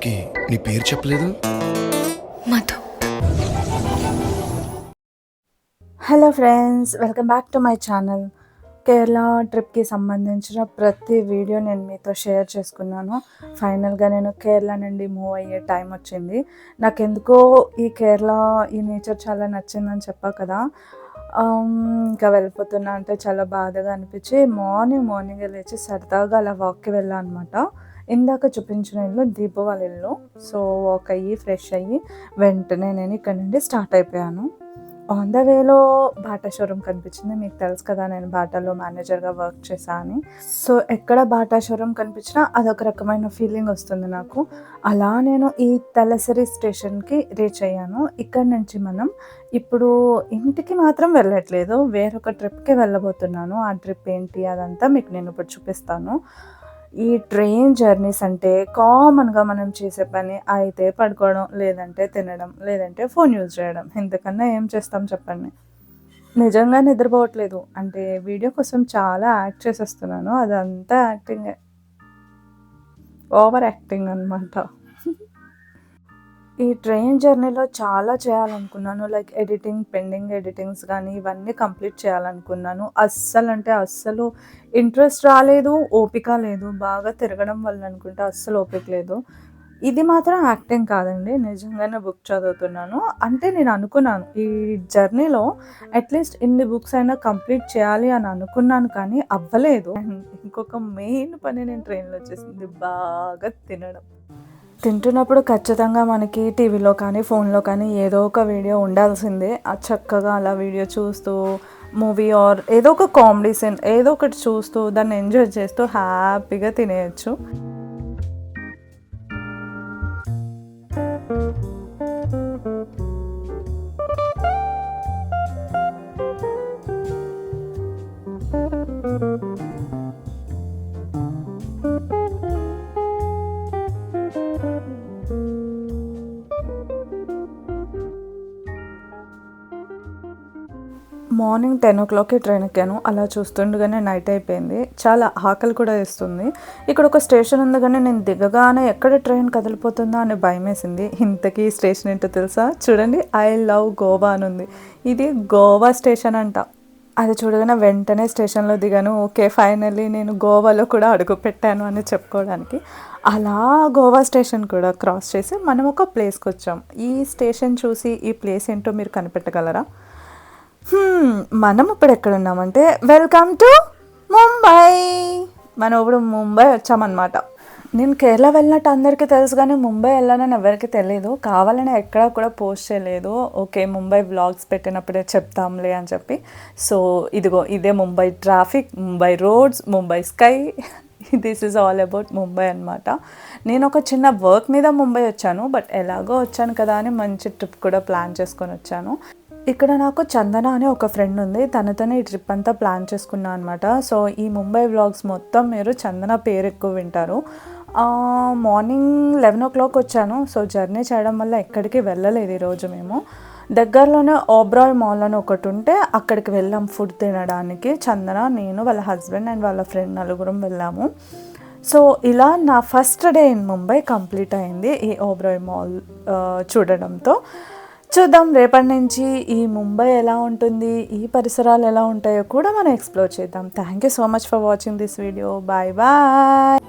ఇంతకీ నీ పేరు చెప్పలేదు? Madhu. Hello friends, welcome back to my channel. Kerala ట్రిప్కి సంబంధించిన ప్రతి వీడియో నేను మీతో షేర్ చేసుకున్నాను. ఫైనల్గా నేను కేరళ నుండి మూవ్ అయ్యే టైం వచ్చింది. నాకెందుకో ఈ కేరళ ఈ నేచర్ చాలా నచ్చిందని చెప్పా కదా. ఇంకా వెళ్ళిపోతున్నా అంటే చాలా బాధగా అనిపించి మార్నింగే లేచి సరదాగా అలా వాక్కి వెళ్ళాను అనమాట. ఇందాక చూపించిన ఇల్లు దీపు వాళ్ళ ఇల్లు. సో వాక్ అయ్యి ఫ్రెష్ అయ్యి వెంటనే నేను ఇక్కడ నుండి స్టార్ట్ అయిపోయాను. ఆన్ ద వేలో బాటా షోరూమ్ కనిపించింది. మీకు తెలుసు కదా నేను బాటాలో మేనేజర్గా వర్క్ చేశాను అని. సో ఎక్కడ బాటా షోరూమ్ కనిపించినా అదొక రకమైన ఫీలింగ్ వస్తుంది నాకు. అలా నేను ఈ తలసరి స్టేషన్కి రీచ్ అయ్యాను. ఇక్కడ నుంచి మనం ఇప్పుడు ఇంటికి మాత్రం వెళ్ళట్లేదు, వేరొక ట్రిప్కి వెళ్ళబోతున్నాను. ఆ ట్రిప్ ఏంటి అదంతా మీకు నేను ఇప్పుడు చూపిస్తాను. ఈ ట్రైన్ జర్నీస్ అంటే కామన్గా మనం చేసే పని అయితే పడుకోవడం, లేదంటే తినడం, లేదంటే ఫోన్ యూజ్ చేయడం. ఇంతకన్నా ఏం చేస్తాం చెప్పండి. నిజంగా నిద్రపోవట్లేదు, అంటే వీడియో కోసం చాలా యాక్ట్ చేసేస్తున్నాను. అదంతా యాక్టింగే, ఓవర్ యాక్టింగ్ అనమాట. ఈ ట్రైన్ జర్నీలో చాలా చేయాలనుకున్నాను. లైక్ ఎడిటింగ్, పెండింగ్ ఎడిటింగ్స్ కానీ ఇవన్నీ కంప్లీట్ చేయాలనుకున్నాను. అస్సలు ఇంట్రెస్ట్ రాలేదు, ఓపిక లేదు. బాగా తిరగడం వల్ల అనుకుంటే అస్సలు ఓపిక లేదు. ఇది మాత్రం యాక్టింగ్ కాదండి, నిజంగానే బుక్ చదువుతున్నాను. అంటే నేను అనుకున్నాను ఈ జర్నీలో అట్లీస్ట్ ఇన్ని బుక్స్ అయినా కంప్లీట్ చేయాలి అని అనుకున్నాను, కానీ అవ్వలేదు. ఇంకొక మెయిన్ పని నేను ట్రైన్లో వచ్చేసింది, బాగా తినడం. తింటున్నప్పుడు ఖచ్చితంగా మనకి టీవీలో కానీ ఫోన్లో కానీ ఏదో ఒక వీడియో ఉండాల్సిందే. చక్కగా అలా వీడియో చూస్తూ మూవీ ఆర్ ఏదో ఒక కామెడీ సీన్ ఏదో ఒకటి చూస్తూ దాన్ని ఎంజాయ్ చేస్తూ హ్యాపీగా తినేయచ్చు. మార్నింగ్ 10 o'clockకి ట్రైన్ ఎక్కాను. అలా చూస్తుండగానే నైట్ అయిపోయింది. చాలా ఆకలి కూడా వేస్తుంది. ఇక్కడ ఒక స్టేషన్ ఉంది, కానీ నేను దిగగానే ఎక్కడ ట్రైన్ కదిలిపోతుందా అని భయం వేసింది. ఇంతకీ స్టేషన్ ఏంటో తెలుసా? చూడండి, ఐ లవ్ గోవా అని ఉంది. ఇది గోవా స్టేషన్ అంట. అది చూడగానే వెంటనే స్టేషన్లో దిగాను. ఓకే, ఫైనల్లీ నేను గోవాలో కూడా అడుగు పెట్టాను అని చెప్పుకోవడానికి. అలా గోవా స్టేషన్ కూడా క్రాస్ చేసి మనం ఒక ప్లేస్కి వచ్చాం. ఈ స్టేషన్ చూసి ఈ ప్లేస్ ఏంటో మీరు కనిపెట్టగలరా? మనం ఇప్పుడు ఎక్కడున్నామంటే వెల్కమ్ టు ముంబై. మనం ఇప్పుడు ముంబై వచ్చామన్నమాట. నేను కేరళ వెళ్ళినట్టు అందరికీ తెలుసు, కానీ ముంబై వెళ్ళానని ఎవరికి తెలియదు. కావాలని ఎక్కడా కూడా పోస్ట్ చేయలేదు. ఓకే, ముంబై వ్లాగ్స్ పెట్టినప్పుడే చెప్తాంలే అని చెప్పి. సో ఇదిగో ఇదే Mumbai traffic, Mumbai roads, Mumbai sky. This is all about Mumbai అనమాట. నేను ఒక చిన్న వర్క్ మీద ముంబై వచ్చాను, బట్ ఎలాగో వచ్చాను కదా అని మంచి ట్రిప్ కూడా ప్లాన్ చేసుకొని వచ్చాను. ఇక్కడ నాకు చందన అనే ఒక ఫ్రెండ్ ఉంది, తనతోనే ఈ ట్రిప్ అంతా ప్లాన్ చేసుకున్నాను అనమాట. సో ఈ ముంబై వ్లాగ్స్ మొత్తం మీరు చందన పేరు ఎక్కువ వింటారు. మార్నింగ్ 11 o'clock వచ్చాను. సో జర్నీ చేయడం వల్ల ఎక్కడికి వెళ్ళలేదు ఈరోజు. మేము దగ్గరలోనే ఓబ్రాయ్ మాల్ అని ఒకటి ఉంటే అక్కడికి వెళ్ళాం ఫుడ్ తినడానికి. చందన, నేను, వాళ్ళ హస్బెండ్ అండ్ వాళ్ళ ఫ్రెండ్ నలుగురం వెళ్ళాము. సో ఇలా నా first day in Mumbai complete అయింది ఈ ఓబ్రాయ్ మాల్ చూడడంతో. చూద్దాం రేపటి నుంచి ఈ ముంబై ఎలా ఉంటుంది, ఈ పరిసరాలు ఎలా ఉంటాయో కూడా మనం ఎక్స్ప్లోర్ చేద్దాం. Thank you so much for watching this video. Bye bye.